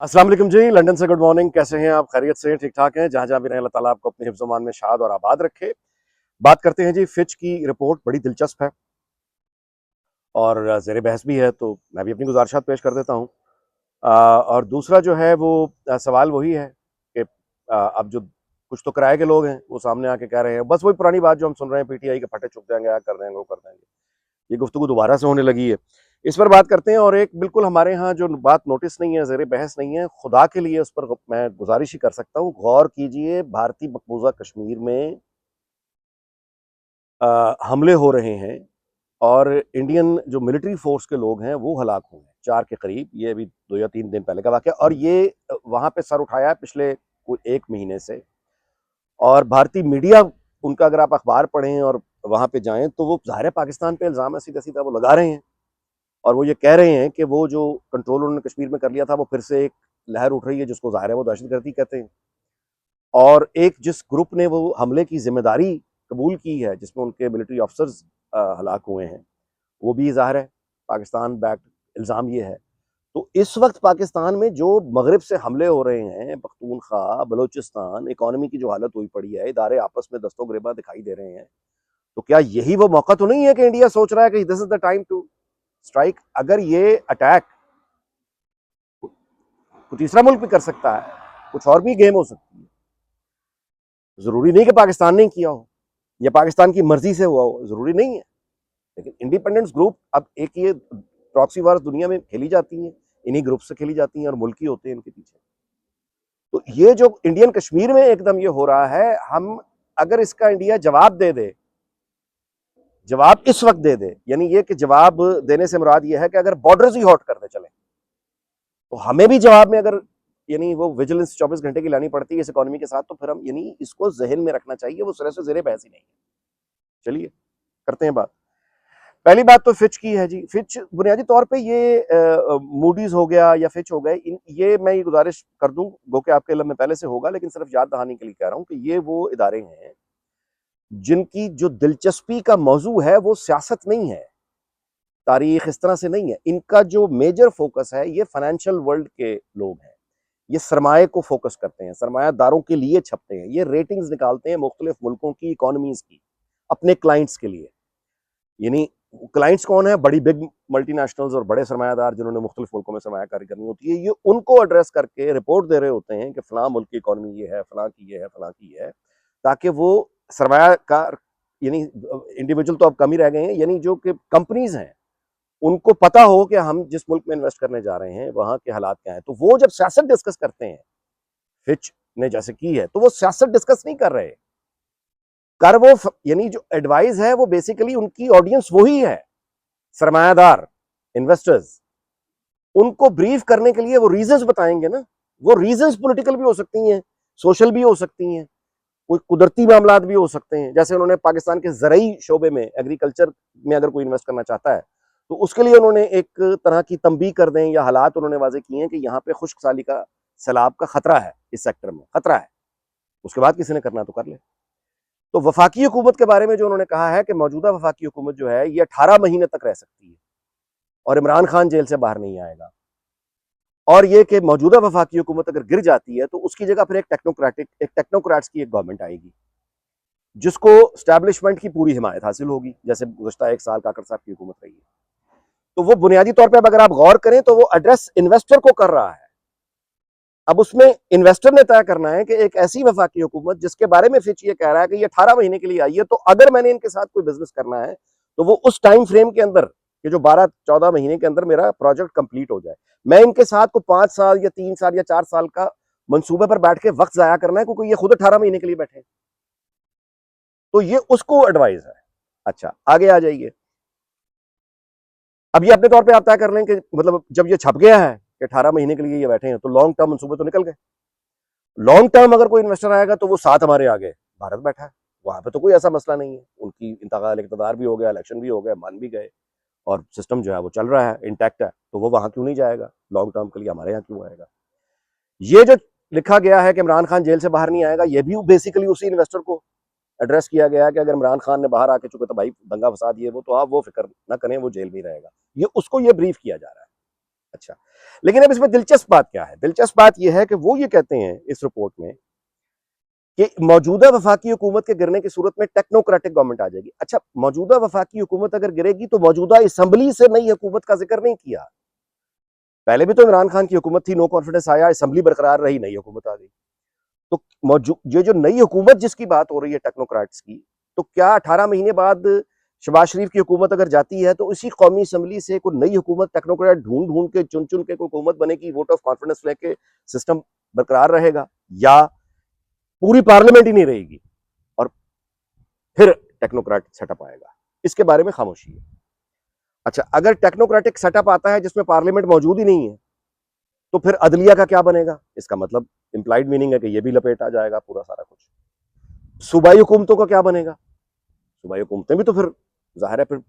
अस्सलाम वालेकुम जी। लंदन से गुड मॉर्निंग। कैसे हैं आप? खैरियत से? ठीक ठाक हैं? जहां जहां भी रहें, अल्लाह ताला आपको अपने हिफ्ज़-ओ-मान में शाद और आबाद रखे। बात करते हैं जी, फिच की रिपोर्ट बड़ी दिलचस्प है और ज़ेर बहस भी है, तो मैं भी अपनी गुज़ारिशात पेश कर देता हूँ। और दूसरा जो है वो सवाल वही है कि अब जो कुछ तो किराए के लोग हैं वो सामने आके कह रहे हैं, बस वही पुरानी बात जो हम सुन रहे हैं, पीटीआई के फटे चुक जाएंगे, कर देंगे, वो कर देंगे। ये गुफ्तगू दोबारा से होने लगी है। इस पर बात करते हैं। और एक बिल्कुल हमारे यहाँ जो बात नोटिस नहीं है, ज़ेर बहस नहीं है, खुदा के लिए उस पर मैं गुजारिश ही कर सकता हूँ, गौर कीजिए। भारतीय मकबूजा कश्मीर में हमले हो रहे हैं और इंडियन जो मिलिट्री फोर्स के लोग हैं वो हलाक हुए हैं, 4 के करीब। ये अभी 2 या 3 दिन पहले का वाक़या, और ये वहाँ पे सर उठाया है पिछले कोई 1 महीने से। और भारतीय मीडिया, उनका अगर आप अखबार पढ़ें और वहाँ पे जाएँ, तो वो ज़ाहिर है पाकिस्तान पे इल्ज़ाम है, सीधा-सीधा वो लगा रहे हैं। और वो ये कह रहे हैं कि वो जो कंट्रोल उन्होंने कश्मीर में कर लिया था, वो फिर से एक लहर उठ रही है, जिसको ज़ाहिर है वो दहशतगर्दी कहते हैं। और एक जिस ग्रुप ने वो हमले की ज़िम्मेदारी कबूल की है, जिसमें उनके मिलिट्री ऑफिसर्स हलाक हुए हैं, वो भी ज़ाहिर है पाकिस्तान बैक्ड इल्ज़ाम ये है। तो इस वक़्त पाकिस्तान में जो मगरिब से हमले हो रहे हैं, पख्तूनख्वा, बलूचिस्तान, इकॉनमी की जो हालत हुई पड़ी है, इदारे आपस में दस्तों-गिरेबां दिखाई दे रहे हैं, तो क्या यही वो मौका तो नहीं है कि इंडिया सोच रहा है कि this is the time to strike? अगर ये अटैक कोई तीसरा मुल्क भी कर सकता है, कुछ और भी गेम हो सकती है। ज़रूरी नहीं कि पाकिस्तान ने किया हो या पाकिस्तान की मर्ज़ी से हुआ हो, ज़रूरी नहीं है। लेकिन इंडिपेंडेंस ग्रुप, अब एक ये प्रॉक्सी वार दुनिया में खेली जाती हैं, इन्हीं ग्रुप से खेली जाती हैं और मुल्क ही होते हैं इनके पीछे। तो ये जो इंडियन कश्मीर में एकदम ये हो रहा है, हम अगर इसका इंडिया जवाब दे दे, जवाब इस वक्त दे दे, यानी ये कि जवाब देने से मुराद ये है कि अगर बॉर्डर्स ही हॉट कर दे चले, तो हमें भी जवाब में अगर यानी वो विजिलेंस 24 घंटे की लानी पड़ती है इस इकोनॉमी के साथ, तो फिर हम यानी इसको ज़हन में रखना चाहिए, वो सिरे से ज़ेरे बहस ही नहीं है। चलिए करते हैं बात। पहली बात तो फिच की है जी। फिच बुनियादी तौर पे ये मूडीज हो गया या फिच हो गए, ये मैं ये गुजारिश कर दूं, गो के आपके इल्म में पहले से होगा, लेकिन सिर्फ याद दहानी के लिए कह रहा हूं कि ये वो इदारे हैं जिनकी जो दिलचस्पी का मौजू है वो सियासत नहीं है, तारीख इस तरह से नहीं है। इनका जो मेजर फोकस है, ये फाइनेंशियल वर्ल्ड के लोग हैं, ये सरमाए को फोकस करते हैं, सरमायादारों के लिए छपते हैं, ये रेटिंग्स निकालते हैं मुख्तलिफ मुल्कों की इकोनॉमीज की अपने क्लाइंट्स के लिए। यानी क्लाइंट्स कौन है? बड़ी बिग मल्टीनेशनल्स और बड़े सरमायादार जिन्होंने मुख्तलिफ मुल्कों में सरमायाकारी करनी होती है, ये उनको एड्रेस करके रिपोर्ट दे रहे होते हैं कि फलां मुल्क की इकोनॉमी ये है, फलां की ये है, फलां की ये है, ताकि वो सरमायाकार, यानी इंडिविजुअल तो अब कम ही रह गए हैं, यानी जो कि कंपनीज हैं, उनको पता हो कि हम जिस मुल्क में इन्वेस्ट करने जा रहे हैं वहां के हालात क्या है। तो वो जब सियासत डिस्कस करते हैं, फिच ने जैसे की है, तो वो सियासत डिस्कस नहीं कर रहे, कर वो यानी जो एडवाइस है वो बेसिकली उनकी ऑडियंस वही है, सरमायादार, इन्वेस्टर्स। उनको ब्रीफ करने के लिए वो रीजंस बताएंगे ना। वो रीजंस पॉलिटिकल भी हो सकती हैं, सोशल भी हो सकती हैं, कोई कुदरती मामलात भी हो सकते हैं। जैसे उन्होंने पाकिस्तान के ज़रई शोबे में, एग्रीकल्चर में अगर कोई इन्वेस्ट करना चाहता है, तो उसके लिए उन्होंने एक तरह की तंबीह कर दें या हालात उन्होंने वाजे किए हैं कि यहाँ पे खुश्क साली का, सैलाब का खतरा है, इस सेक्टर में खतरा है। उसके बाद किसी ने करना तो कर ले। तो वफाकी हुकूमत के बारे में जो उन्होंने कहा है कि मौजूदा वफाकी हुकूमत जो है ये 18 महीने तक रह सकती है और इमरान खान जेल से बाहर नहीं आएगा। और ये कि मौजूदा वफाकी हुकूमत अगर गिर जाती है, तो उसकी जगह फिर एक टेक्नोक्रेट्स की एक गवर्नमेंट आएगी, जिसको स्टैब्लिशमेंट की पूरी हिमायत हासिल होगी, जैसे गुज़श्ता 1 साल काकर साहब की हुकूमत रही है। तो वो बुनियादी तौर पर अगर आप गौर करें, तो वो एड्रेस इन्वेस्टर को कर रहा है। अब उसमें इन्वेस्टर ने तय करना है कि एक ऐसी वफाकी हुकूमत जिसके बारे में फिच ये कह रहा है कि ये 18 महीने के लिए आई है, तो अगर मैंने इनके साथ कोई बिजनेस करना है, तो वो उस टाइम फ्रेम के अंदर, कि जो 12-14 महीने के अंदर मेरा प्रोजेक्ट कंप्लीट हो जाए। मैं इनके साथ को 5 साल या 3 साल या 4 साल का मंसूबे पर बैठ के वक्त जाया करना है, क्योंकि ये खुद 18 महीने के लिए बैठे। तो ये उसको एडवाइस है। अच्छा, आगे आ जाइए। अब ये अपने तौर पे आप तय कर लें कि मतलब जब ये छप गया है कि 18 महीने के लिए ये बैठे हैं, तो लॉन्ग टर्म मंसूबे तो निकल गए। लॉन्ग टर्म अगर कोई इन्वेस्टर आएगा, तो वो साथ हमारे आगे भारत बैठा है, वहां पे तो कोई ऐसा मसला नहीं है। उनकी इंतकाल इक़्तिदार भी हो गया, इलेक्शन भी हो गए, मान भी गए, और सिस्टम जो है वो चल रहा है, इंटैक्ट है, तो वो वहां क्यों नहीं जाएगा? लॉन्ग टर्म के लिए हमारे यहाँ क्यों आएगा? ये जो लिखा गया है कि इमरान खान जेल से बाहर नहीं आएगा, ये भी बेसिकली उसी इन्वेस्टर को एड्रेस किया गया है कि अगर इमरान खान ने बाहर आके, चुके तो भाई दंगा फसाद ये वो, तो आप वो फिक्र ना करें, वो जेल में ही रहेगा। ये उसको ये ब्रीफ किया जा रहा है। अच्छा, लेकिन अब इसमें दिलचस्प बात क्या है? दिलचस्प बात यह है कि वो ये कहते हैं इस रिपोर्ट में कि मौजूदा वफाकी हुकूमत के गिरने की सूरत में टेक्नोक्रेटिक गवर्नमेंट आ जाएगी। अच्छा, मौजूदा वफाकी हुकूमत अगर गिरेगी तो मौजूदा असम्बली से नई हुकूमत का जिक्र नहीं किया। पहले भी तो इमरान खान की हुकूमत थी, नो कॉन्फिडेंस आया, असम्बली बरकरार रही, नई हुकूमत आ गई। तो मौजूद ये जो नई हुकूमत जिसकी बात हो रही है टेक्नोक्रेट्स की, तो क्या 18 महीने बाद शहबाज शरीफ की हुकूमत अगर जाती है तो इसी कौमी असम्बली से कोई नई हुकूमत टेक्नोक्रेट ढूंढ ढूंढ के चुन चुन के कोई हुकूमत बनेगी, वोट ऑफ कॉन्फिडेंस लेके सिस्टम बरकरार रहेगा, या पूरी पार्लियामेंट ही नहीं रहेगी और फिर टेक्नोक्रेट सेटअप आएगा? इसके बारे में खामोशी है। अच्छा, अगर टेक्नोक्रेटिक सेटअप आता है जिसमें पार्लियामेंट मौजूद ही नहीं है, तो फिर अदलिया का क्या बनेगा? इसका मतलब इंप्लाइड मीनिंग है कि यह भी लपेटा जाएगा पूरा सारा कुछ। सूबाई हुकूमतों का क्या बनेगा? सूबाई हुकूमतें भी तो फिर जाहिर है, फिर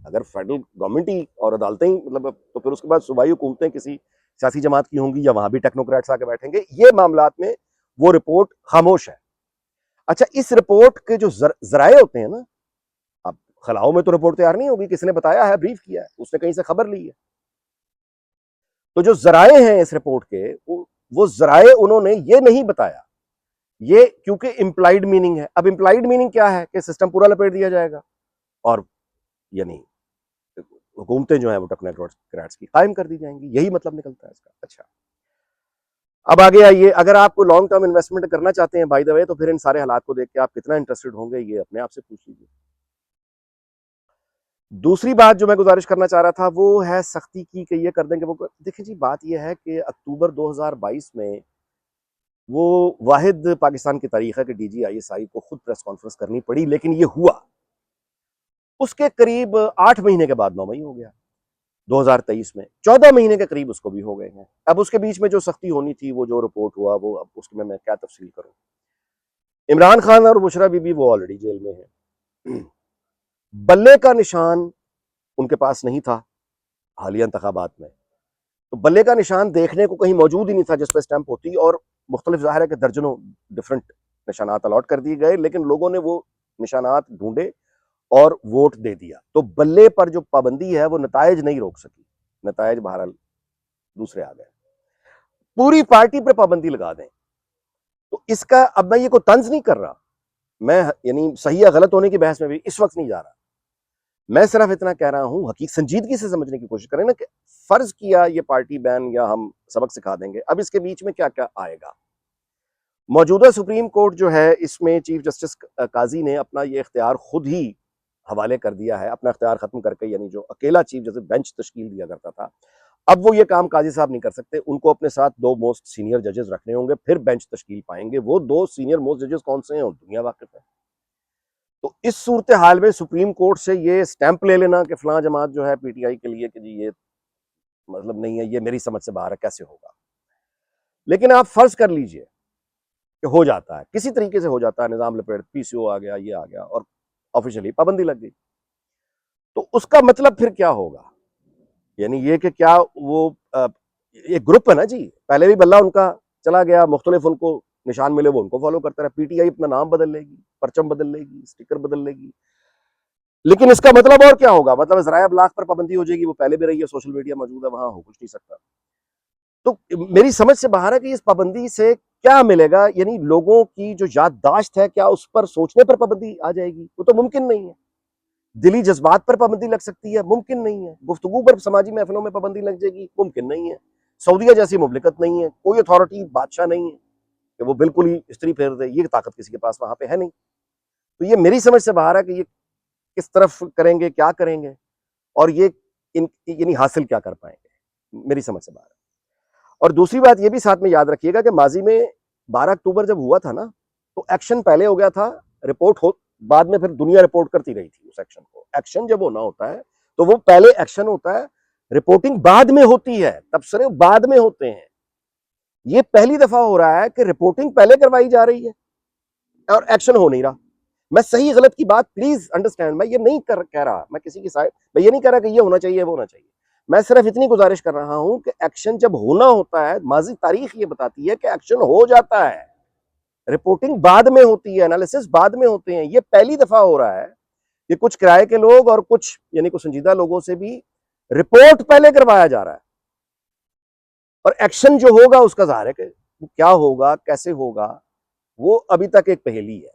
अगर फेडरल गवर्नमेंट ही और अदालतें ही मतलब, तो फिर उसके बाद सूबाई हुकूमतें किसी सियासी जमात की होंगी या वहां भी टेक्नोक्रेट्स आके बैठेंगे। ये मामलात में वो रिपोर्ट खामोश है। अच्छा, इस रिपोर्ट के जो जराए होते हैं ना, अब खलाओं में तो रिपोर्ट तैयार नहीं होगी, किसने बताया है, ब्रीफ किया है, उसने कहीं से खबर ली है। तो जो जराए हैं इस रिपोर्ट के, वो जराए उन्होंने ये नहीं बताया, ये क्योंकि इंप्लाइड मीनिंग है। अब इंप्लाइड मीनिंग क्या है कि सिस्टम पूरा लपेट दिया जाएगा और यानी हुकूमतें जो है वो टेक्नोक्रेट्स की कायम कर दी जाएंगी, यही मतलब निकलता है इसका। अच्छा, अब आगे आइए, अगर आपको लॉन्ग टर्म इन्वेस्टमेंट करना चाहते हैं बाय द वे, तो फिर इन सारे हालात को देख के आप कितना इंटरेस्टेड होंगे ये अपने आप से पूछ लीजिए। दूसरी बात जो मैं गुजारिश करना चाह रहा था वो है सख्ती की कि ये कर देंगे वो देखिए जी, बात यह है कि अक्टूबर 2022 में वो वाहिद पाकिस्तान की तारीख है कि DGISI को खुद प्रेस कॉन्फ्रेंस करनी पड़ी, लेकिन ये हुआ उसके करीब 8 महीने के बाद, 9 मई हो गया 2023 में, 14 महीने के करीब उसको भी हो गए हैं। अब उसके बीच में जो सख्ती होनी थी, वो जो रिपोर्ट हुआ, वो अब उसमें मैं क्या तफसील करूं। इमरान खान और बुशरा बीबी वो ऑलरेडी जेल में है। बल्ले का निशान उनके पास नहीं था हालिया इंतखाबात में, तो बल्ले का निशान देखने को कहीं मौजूद ही नहीं था जिस पर स्टैंप होती, और मुख्तलिफ ज़ाहिर है कि दर्जनों डिफरेंट निशानात अलॉट कर दिए गए, लेकिन लोगों ने वो निशानात ढूंढे और वोट दे दिया। तो बल्ले पर जो पाबंदी है वो नतायज नहीं रोक सकी, नतायज बहरहाल दूसरे आ गए। पूरी पार्टी पर पाबंदी लगा दें तो इसका, अब मैं ये कोई तंज नहीं कर रहा, मैं यानी सही या गलत होने की बहस में भी इस वक्त नहीं जा रहा, मैं सिर्फ इतना कह रहा हूं, हकीक संजीदगी से समझने की कोशिश करें ना, कि फर्ज किया ये पार्टी बैन या हम सबक सिखा देंगे, अब इसके बीच में क्या क्या आएगा। मौजूदा सुप्रीम कोर्ट जो है, इसमें चीफ जस्टिस काजी ने अपना ये इख्तियार खुद ही हवाले कर दिया है, अपना इख्तियार खत्म करके, यानी जो अकेला चीफ जस्टिस बेंच तश्कील दिया करता था, अब वो ये काम काजी साहब नहीं कर सकते, उनको अपने साथ 2 मोस्ट सीनियर जजेस रखने होंगे, फिर बेंच तश्कील पाएंगे। वो 2 सीनियर मोस्ट जजेस कौन से हैं, दुनिया वाकिफ है। तो इस सूरत हाल में सुप्रीम कोर्ट से ये स्टैंप ले लेना कि फलां जमात जो है PTI के लिए कि जी ये मतलब नहीं है, ये मेरी समझ से बाहर है, कैसे होगा। लेकिन आप फर्ज कर लीजिए कि हो जाता है, किसी तरीके से हो जाता है, निजाम लपेट, PCO आ गया, ये आ गया और ऑफिशियली पाबंदी लग गई, तो उसका मतलब फिर क्या होगा? यानी ये कि क्या वो एक ग्रुप है ना जी, पहले भी बल्ला उनका चला गया, मुख्तलिफ उनको निशान मिले, वो उनको फॉलो करता रहा। PTI अपना नाम बदल लेगी, परचम बदल लेगी, स्टिकर बदल लेगी, लेकिन इसका मतलब और क्या होगा? मतलब ज़राया अबलाग पर पाबंदी हो जाएगी, वो पहले भी रही है, सोशल मीडिया मौजूद है, वहां हो कुछ नहीं सकता। तो मेरी समझ से बाहर है कि इस पाबंदी से क्या मिलेगा, यानी लोगों की जो याददाश्त है, क्या उस पर सोचने पर पाबंदी आ जाएगी? वो तो मुमकिन नहीं है। दिली जज्बात पर पाबंदी लग सकती है, मुमकिन नहीं है। गुफ्तगू पर, समाजी महफिलों में पाबंदी लग जाएगी, मुमकिन नहीं है। सऊदीया जैसी मुमलिकत नहीं है, कोई अथॉरिटी, बादशाह नहीं है कि वो बिल्कुल ही स्त्री फेर दे, ये ताकत किसी के पास वहां पे है नहीं। तो ये मेरी समझ से बाहर है कि ये किस तरफ करेंगे, क्या करेंगे, और ये यानी हासिल क्या कर पाएंगे, मेरी समझ से बाहर है। और दूसरी बात ये भी साथ में याद रखिएगा कि माजी में 12 अक्टूबर जब हुआ था ना, तो एक्शन पहले हो गया था, रिपोर्ट हो बाद में, फिर दुनिया रिपोर्ट करती रही थी उस एक्शन को। एक्शन जब होना होता है तो वो पहले एक्शन होता है, रिपोर्टिंग बाद में होती है, तबसरे बाद में होते हैं। ये पहली दफा हो रहा है कि रिपोर्टिंग पहले करवाई जा रही है और एक्शन हो नहीं रहा। मैं सही गलत की बात प्लीज अंडरस्टैंड, मैं ये नहीं कह रहा, मैं किसी की साइड, मैं ये नहीं कह रहा कि ये होना चाहिए वो होना चाहिए, मैं सिर्फ इतनी गुजारिश कर रहा हूं कि एक्शन जब होना होता है, माजी तारीख ये बताती है कि एक्शन हो जाता है, रिपोर्टिंग बाद में होती है, एनालिसिस बाद में होते हैं। ये पहली दफा हो रहा है कि कुछ किराए के लोग और कुछ यानी कुछ संजीदा लोगों से भी रिपोर्ट पहले करवाया जा रहा है। और एक्शन जो होगा उसका ज़ाहिर है कि वो क्या होगा, कैसे होगा, वो अभी तक एक पहेली है।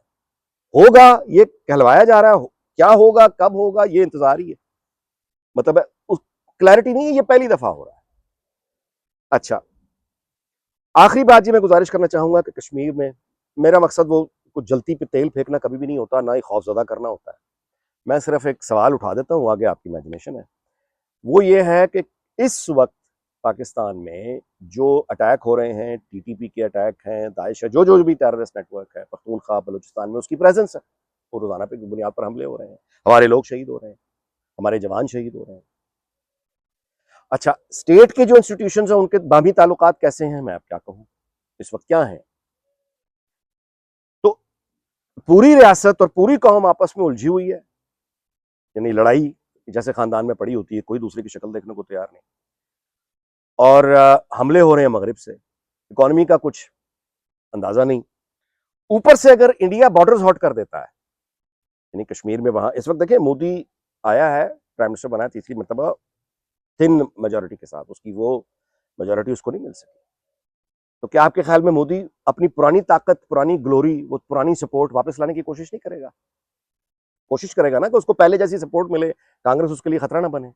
होगा ये कहलवाया जा रहा है, क्या होगा, कब होगा, ये इंतजार ही है। मतलब उस क्लैरिटी नहीं है, ये पहली दफा हो रहा है। अच्छा, आखिरी बात जी मैं गुजारिश करना चाहूंगा कि कश्मीर में मेरा मकसद वो कुछ जलती पे तेल फेंकना कभी भी नहीं होता, ना ही खौफजदा करना होता है। मैं सिर्फ एक सवाल उठा देता हूँ, आगे आपकी इमेजिनेशन है। वो ये है कि इस वक्त पाकिस्तान में जो अटैक हो रहे हैं, टीटीपी के अटैक हैं, दाइश है, जो जो भी टेररिस्ट नेटवर्क है पख्तूनख्वा बलूचिस्तान में, उसकी प्रेजेंस है। वो रोजाना पे बुनियाद पर हमले हो रहे हैं, हमारे लोग शहीद हो रहे हैं, हमारे जवान शहीद हो रहे हैं। अच्छा, स्टेट के जो इंस्टीट्यूशन हैं उनके बामी ताल्लुकात कैसे हैं, मैं अब क्या कहूँ, इस वक्त क्या है। तो पूरी रियासत और पूरी कौम आपस में उलझी हुई है, यानी लड़ाई जैसे खानदान में पड़ी होती है, कोई दूसरे की शक्ल देखने को तैयार नहीं। और हमले हो रहे हैं मगरिब से, इकोनॉमी का कुछ अंदाजा नहीं। ऊपर से अगर इंडिया बॉर्डर्स हॉट कर देता है, यानी कश्मीर में वहां इस वक्त देखिए मोदी आया है, प्राइम मिनिस्टर बना तीसरी मरतबा थिन मेजोरिटी के साथ, उसकी वो मेजोरिटी उसको नहीं मिल सकी। तो क्या आपके ख्याल में मोदी अपनी पुरानी ताकत, पुरानी ग्लोरी, वो पुरानी सपोर्ट वापस लाने की कोशिश नहीं करेगा? कोशिश करेगा ना कि उसको पहले जैसी सपोर्ट मिले, कांग्रेस उसके लिए खतरा ना बने।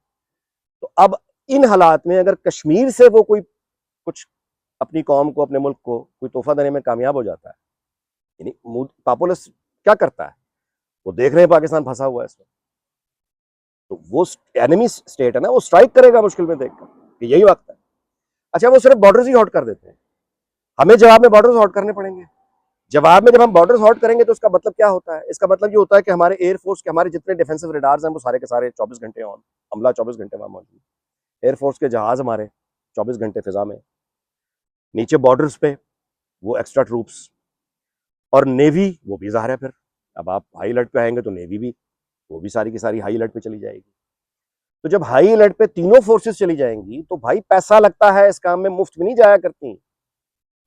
तो अब इन हालात में अगर कश्मीर से वो कोई कुछ अपनी कौम को, अपने मुल्क को कोई तोहफा देने में कामयाब हो जाता है, यानी पॉपुलिस्ट क्या करता है, वो देख रहे हैं पाकिस्तान फंसा हुआ है इसमें, तो वो एनिमी स्टेट है ना, वो स्ट्राइक करेगा मुश्किल में देखकर कि यही वक्त है। अच्छा, वो सिर्फ बॉर्डर्स ही हॉट कर देते हैं, हमें जवाब में बॉर्डर्स हॉट करने पड़ेंगे। जवाब में जब हम बॉर्डर्स हॉट करेंगे तो उसका मतलब क्या होता है? इसका मतलब ये होता है कि हमारे एयरफोर्स के, हमारे जितने डिफेंसिव रडार्स हैं वो सारे के सारे 24 घंटे ऑन, हमला 24 घंटे वहां मौजूद, एयरफोर्स के जहाज हमारे 24 घंटे फिजा में, नीचे बॉर्डर्स पे वो एक्स्ट्रा ट्रूप्स, और नेवी वो भी ज़ाहिर है। फिर अब आप हाई अलर्ट पे आएंगे तो नेवी भी, वो भी सारी की सारी हाई अलर्ट पे चली जाएगी। तो जब हाई अलर्ट पे तीनों फोर्सेस चली जाएंगी तो भाई पैसा लगता है इस काम में, मुफ्त में नहीं जाया करती।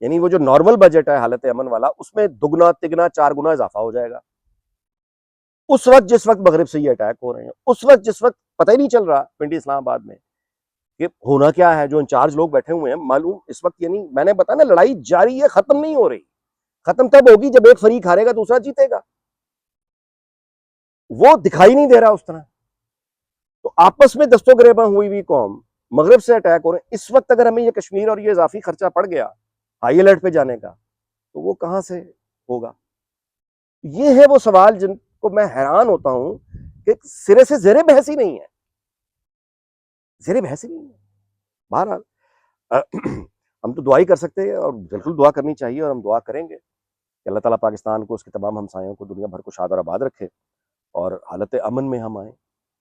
यानी वो जो नॉर्मल बजट है हालत अमन वाला, उसमें दुगना तिगना 4 गुना इजाफा हो जाएगा। उस वक्त जिस वक्त मगरिब से ये अटैक हो रहे हैं, उस वक्त जिस वक्त पता ही नहीं चल रहा पिंडी इस्लामाबाद में कि होना क्या है, जो इंचार्ज लोग बैठे हुए हैं मालूम इस वक्त, यानी मैंने बताया ना, लड़ाई जारी है, खत्म नहीं हो रही। खत्म तब होगी जब एक फरीक हारेगा दूसरा जीतेगा, वो दिखाई नहीं दे रहा उस तरह। तो आपस में दस्तों गिरेबां हुई हुई कौम, मगरिब से अटैक हो रहे हैं इस वक्त, अगर हमें ये कश्मीर और ये इजाफी खर्चा पड़ गया हाई अलर्ट पे जाने का, तो वो कहां से होगा? ये है वो सवाल जिनको मैं हैरान होता हूं कि सिरे से जेरे बहस ही नहीं है, जेरे बहस ही नहीं है। बहरहाल हम तो दुआ ही कर सकते हैं, और बिल्कुल दुआ करनी चाहिए, और हम दुआ करेंगे कि अल्लाह ताला पाकिस्तान को, उसके तमाम हमसायों को दुनिया भर को शाद और आबाद रखे, और हालत अमन में हम आए,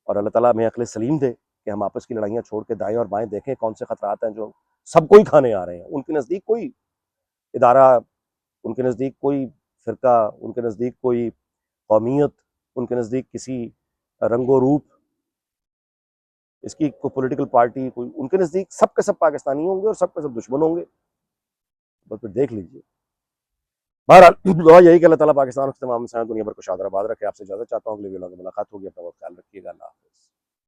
और अल्लाह ताला हमें अक्ल सलीम दे कि हम आपस की लड़ाइयाँ छोड़ के दाएं और बाएं देखें कौन से खतरात हैं जो सबको ही खाने आ रहे हैं। उनके नज़दीक कोई इदारा, उनके नज़दीक कोई फ़िरका, उनके नज़दीक कोई कौमियत, उनके नज़दीक किसी रंगो रूप, इसकी कोई पॉलिटिकल पार्टी, कोई उनके नज़दीक सब के सब पाकिस्तानी होंगे और सब के सब दुश्मन होंगे। बस फिर देख लीजिए। बहरहाल दुआ यही कि अल्लाह ताला पाकिस्तान और तमाम इंसान दुनिया भर को शाद और आबाद रखे। आपसे इजाज़त चाहता हूँ, अगले वीडियो में मुलाकात होगी। अपना बहुत ख्याल रखिएगा। अल्लाह हाफ़िज़।